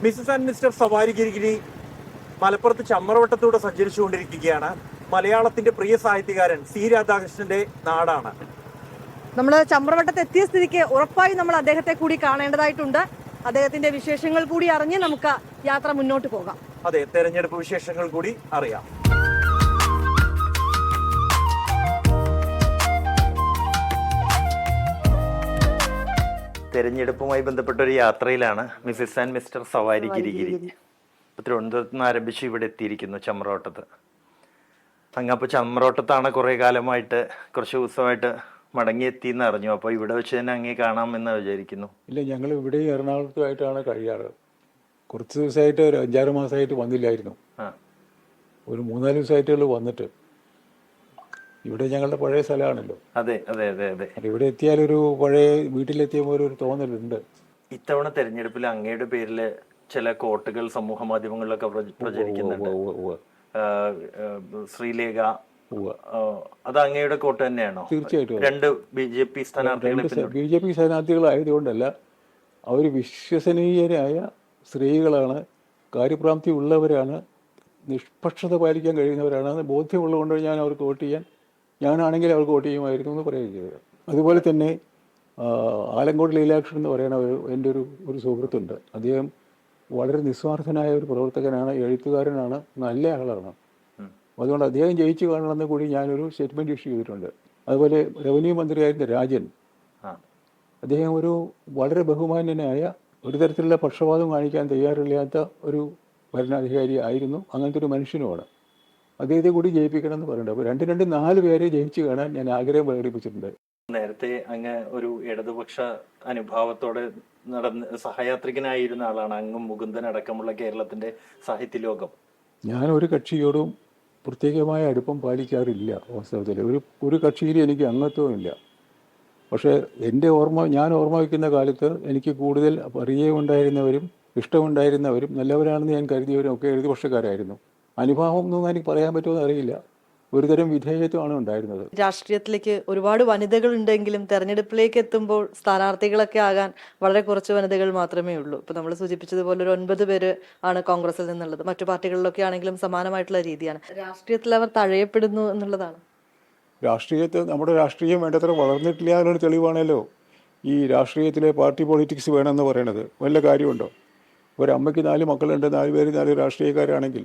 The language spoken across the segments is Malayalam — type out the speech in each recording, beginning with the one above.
മിസസ് ആൻഡ് മിസ്റ്റർ സവാരിഗിരി മലപ്പുറത്ത് ചമ്രവട്ടത്തൂടെ സഞ്ചരിച്ചുകൊണ്ടിരിക്കുകയാണ്. മലയാളത്തിന്റെ പ്രിയ സാഹിത്യകാരൻ സി രാധാകൃഷ്ണന്റെ നാടാണ്. നമ്മൾ ചമ്രവട്ടത്ത് എത്തിയ സ്ഥിതിക്ക് ഉറപ്പായും നമ്മൾ അദ്ദേഹത്തെ കൂടി കാണേണ്ടതായിട്ടുണ്ട്. അദ്ദേഹത്തിന്റെ വിശേഷങ്ങൾ കൂടി അറിഞ്ഞ് നമുക്ക് യാത്ര മുന്നോട്ട് പോകാം. അതെ, തെരഞ്ഞെടുപ്പ് വിശേഷങ്ങൾ കൂടി അറിയാം. തെരഞ്ഞെടുപ്പുമായി ബന്ധപ്പെട്ട ഒരു യാത്രയിലാണ് മിസസ് ആൻഡ് മിസ്റ്റർ സവാരിഗിരി. തിരുവനന്തപുരത്ത് നിന്ന് ആരംഭിച്ച് ഇവിടെ എത്തിയിരിക്കുന്നു ചമ്രവട്ടത്ത്. അങ്ങപ്പോൾ ചമ്രവട്ടത്താണ് കുറേ കാലമായിട്ട്, കുറച്ച് ദിവസമായിട്ട് മടങ്ങിയെത്തിയെന്ന് അറിഞ്ഞു. അപ്പോൾ ഇവിടെ വെച്ച് തന്നെ അങ്ങേ കാണാമെന്ന് വിചാരിക്കുന്നു. ഇല്ല, ഞങ്ങൾ ഇവിടെ എറണാകുളത്തുമായിട്ടാണ് കഴിയാറ്. കുറച്ച് ദിവസമായിട്ട്, ഒരു 5-6 മാസമായിട്ട് വന്നില്ലായിരുന്നു. ഒരു 3-4 ദിവസമായിട്ടുള്ളൂ വന്നിട്ട്. ഇവിടെ ഞങ്ങളുടെ പഴയ സ്ഥലമാണല്ലോ. അതെ അതെ അതെ അതെ. ഇവിടെ എത്തിയാലൊരു പഴയ വീട്ടിലെത്തിയപ്പോൾ ഒരു തോന്നലുണ്ട്. ഇത്തവണ തെരഞ്ഞെടുപ്പിൽ അങ്ങയുടെ പേരിൽ ചില കോട്ടുകൾ സമൂഹ മാധ്യമങ്ങളിലൊക്കെ പ്രചരിക്കുന്നുണ്ട്. ശ്രീലേഖ, അത് അങ്ങയുടെ കോട്ട് തന്നെയാണോ? തീർച്ചയായിട്ടും. 2 BJP സ്ഥാനാർത്ഥികളായതുകൊണ്ടല്ല, അവർ വിശ്വസനീയരായ സ്ത്രീകളാണ്, കാര്യപ്രാപ്തി ഉള്ളവരാണ്, നിഷ്പക്ഷത പാലിക്കാൻ കഴിയുന്നവരാണ്. ബോധ്യമുള്ളതുകൊണ്ട് ഞാൻ അവർക്ക് വോട്ട് ചെയ്യാൻ, ഞാനാണെങ്കിൽ അവർക്ക് വോട്ട് ചെയ്യുമായിരുന്നു എന്ന് പറയുകയും ചെയ്തത്. അതുപോലെ തന്നെ ആലങ്കോട് ലീലാക്ഷൻ എന്ന് പറയുന്ന എൻ്റെ ഒരു സുഹൃത്തുണ്ട്. അദ്ദേഹം വളരെ നിസ്വാർത്ഥനായ ഒരു പ്രവർത്തകനാണ്, എഴുത്തുകാരനാണ്, നല്ല ആളാണ്. അതുകൊണ്ട് അദ്ദേഹം ജയിച്ചു കാണണമെന്ന് കൂടി ഞാനൊരു സ്റ്റേറ്റ്മെൻറ്റ് ഇഷ്യൂ ചെയ്തിട്ടുണ്ട്. അതുപോലെ റവന്യൂ മന്ത്രിയായിരുന്ന രാജൻ, അദ്ദേഹം ഒരു വളരെ ബഹുമാന്യനായ, ഒരു തരത്തിലുള്ള പക്ഷപാതം കാണിക്കാൻ തയ്യാറില്ലാത്ത ഒരു ഭരണാധികാരി ആയിരുന്നു. അങ്ങനത്തെ ഒരു മനുഷ്യനുമാണ്. അദ്ദേഹത്തെ കൂടി ജയിപ്പിക്കണം എന്ന് പറയുന്നുണ്ട്. അപ്പോൾ 2-4 പേരെ ജയിച്ചു കാണാൻ ഞാൻ ആഗ്രഹം പ്രകടിപ്പിച്ചിട്ടുണ്ട്. നേരത്തെ അങ്ങ് ഒരു ഇടതുപക്ഷ അനുഭാവത്തോടെ സഹയാത്രികനായിരുന്ന ആളാണ്. അങ്ങും മുകുന്ദൻ അടക്കമുള്ള കേരളത്തിന്റെ സാഹിത്യ ലോകം. ഞാൻ ഒരു കക്ഷിയോടും പ്രത്യേകമായ അടുപ്പം പാലിക്കാറില്ല. വാസ്തവത്തിൽ ഒരു കക്ഷിയിൽ എനിക്ക് അംഗത്വമില്ല. പക്ഷേ ഞാൻ ഓർമ്മ വയ്ക്കുന്ന കാലത്ത് എനിക്ക് കൂടുതൽ പരിചയമുണ്ടായിരുന്നവരും ഇഷ്ടമുണ്ടായിരുന്നവരും നല്ലവരാണെന്ന് ഞാൻ കരുതിയവരും ഒക്കെ ഇടതുപക്ഷക്കാരായിരുന്നു. അനുഭാവം എന്നൊന്നും എനിക്ക് പറയാൻ പറ്റുമെന്ന് അറിയില്ല. ഒരുതരം വിധേയത്വമാണ് ഉണ്ടായിരുന്നത്. രാഷ്ട്രീയത്തിലേക്ക് ഒരുപാട് വനിതകൾ ഉണ്ടെങ്കിലും തെരഞ്ഞെടുപ്പിലേക്ക് എത്തുമ്പോൾ സ്ഥാനാർത്ഥികളൊക്കെ ആകാൻ വളരെ കുറച്ച് വനിതകൾ മാത്രമേ ഉള്ളൂ. ഇപ്പൊ നമ്മൾ സൂചിപ്പിച്ചതുപോലെ ഒരു 9 പേര് ആണ് കോൺഗ്രസിൽ നിന്നുള്ളത്. മറ്റു പാർട്ടികളിലൊക്കെ ആണെങ്കിലും സമാനമായിട്ടുള്ള രീതിയാണ്. രാഷ്ട്രീയത്തിൽ അവർ തഴയപ്പെടുന്നു എന്നുള്ളതാണ്. നമ്മുടെ രാഷ്ട്രീയം വേണ്ടത്ര വളർന്നിട്ടില്ല എന്നൊരു തെളിവാണല്ലോ ഈ രാഷ്ട്രീയത്തിലെ പാർട്ടി പൊളിറ്റിക്സ് വേണമെന്ന് പറയണത്. വല്ല കാര്യമുണ്ടോ? ഒരമ്മയ്ക്ക് 4 മക്കളുണ്ട്, 4 പേര് 4 രാഷ്ട്രീയക്കാരാണെങ്കിൽ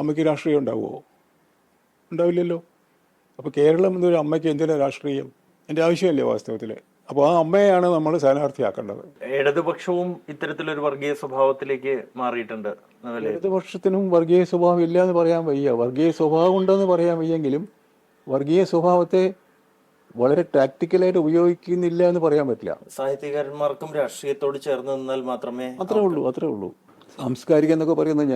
അമ്മയ്ക്ക് രാഷ്ട്രീയം ഉണ്ടാവുമോ? ഉണ്ടാവില്ലല്ലോ. അപ്പോൾ കേരളം എന്നൊരു അമ്മയ്ക്ക് എന്തിനാ രാഷ്ട്രീയം? എൻ്റെ ആവശ്യമല്ലേ വാസ്തവത്തിൽ. അപ്പോൾ ആ അമ്മയെയാണ് നമ്മൾ സ്ഥാനാർത്ഥിയാക്കേണ്ടത്. ഇടതുപക്ഷവും ഇത്തരത്തിലൊരു വർഗീയ സ്വഭാവത്തിലേക്ക് മാറിയിട്ടുണ്ട്. ഇടതുപക്ഷത്തിനും വർഗീയ സ്വഭാവം ഇല്ല എന്ന് പറയാൻ വയ്യ. വർഗീയ സ്വഭാവം ഉണ്ടെന്ന് പറയാൻ വയ്യെങ്കിലും വർഗീയ സ്വഭാവത്തെ വളരെ ടാക്ടിക്കലായിട്ട് ഉപയോഗിക്കുന്നില്ല എന്ന് പറയാൻ പറ്റില്ല. സാഹിത്യകാരന്മാർക്കും രാഷ്ട്രീയത്തോട് ചേർന്ന് നിന്നാൽ മാത്രമേ. അത്രേ ഉള്ളൂ. സാംസ്കാരികം എന്നൊക്കെ പറയുന്നത്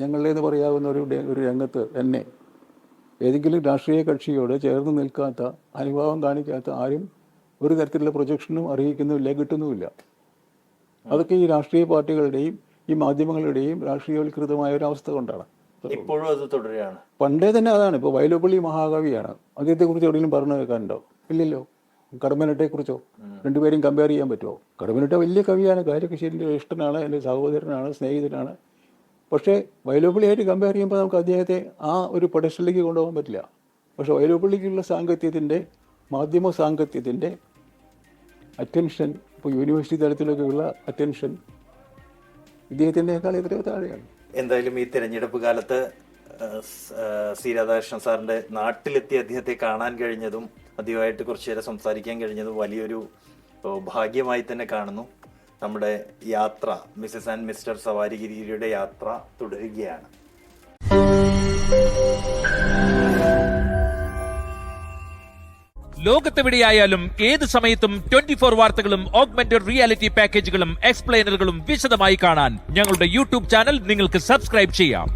ഞങ്ങളുടേന്ന് പറയാവുന്ന ഒരു രംഗത്ത് തന്നെ ഏതെങ്കിലും രാഷ്ട്രീയ കക്ഷിയോട് ചേർന്ന് നിൽക്കാത്ത, അനുഭാവം കാണിക്കാത്ത ആരും ഒരു തരത്തിലുള്ള പ്രൊജക്ഷനും അറിയിക്കുന്നുമില്ല, കിട്ടുന്നുമില്ല. അതൊക്കെ ഈ രാഷ്ട്രീയ പാർട്ടികളുടെയും ഈ മാധ്യമങ്ങളുടെയും രാഷ്ട്രീയവൽകൃതമായ ഒരു അവസ്ഥ കൊണ്ടാണ്. ഇപ്പോഴും അത് തുടരുകയാണ്. പണ്ടേ തന്നെ അതാണ്. ഇപ്പോൾ വൈലോപ്പള്ളി മഹാകവിയാണ്. അദ്ദേഹത്തെക്കുറിച്ച് എവിടെയെങ്കിലും പറഞ്ഞു കേൾക്കാനുണ്ടോ? ഇല്ലല്ലോ. കടമ്മനിട്ടയെക്കുറിച്ചോ 2 പേരും കമ്പയർ ചെയ്യാൻ പറ്റുമോ? കടമ്മനിട്ട വലിയ കവിയാണ്, കാര്യകശ്ശേരിൻ്റെ ഇഷ്ടനാണ്, എൻ്റെ സഹോദരനാണ്, സ്നേഹിതനാണ്. പക്ഷേ വൈലോപ്പള്ളിയായിട്ട് കമ്പയർ ചെയ്യുമ്പോൾ നമുക്ക് അദ്ദേഹത്തെ ആ ഒരു പെഡസ്റ്റലിലേക്ക് കൊണ്ടുപോകാൻ പറ്റില്ല. പക്ഷേ വൈലോപ്പള്ളിക്കുള്ള മാധ്യമ സാങ്കത്യത്തിൻ്റെ അറ്റൻഷൻ, ഇപ്പോൾ യൂണിവേഴ്സിറ്റി തലത്തിലൊക്കെയുള്ള അറ്റൻഷൻ ഇദ്ദേഹത്തിൻ്റെക്കാൾ എത്രയോ താഴെയാണ്. എന്തായാലും ഈ തെരഞ്ഞെടുപ്പ് കാലത്ത് സി രാധാകൃഷ്ണൻ സാറിന്റെ നാട്ടിലെത്തി അദ്ദേഹത്തെ കാണാൻ കഴിഞ്ഞതും അദ്ദേഹമായിട്ട് കുറച്ചു നേരം സംസാരിക്കാൻ കഴിഞ്ഞതും വലിയൊരു ഭാഗ്യമായി തന്നെ കാണുന്നു. നമ്മുടെ യാത്ര, മിസസ് ആൻഡ് മിസ്റ്റർ സവാരിഗിരിയുടെ യാത്ര തുടരുകയാണ്. ലോകത്തെവിടെയായാലും ഏത് സമയത്തും 24 വാർത്തകളും ഓഗ്മെന്റഡ് റിയാലിറ്റി പാക്കേജുകളും എക്സ്പ്ലെയിനറുകളും വിശദമായി കാണാൻ ഞങ്ങളുടെ യൂട്യൂബ് ചാനൽ നിങ്ങൾക്ക് സബ്സ്ക്രൈബ് ചെയ്യാം.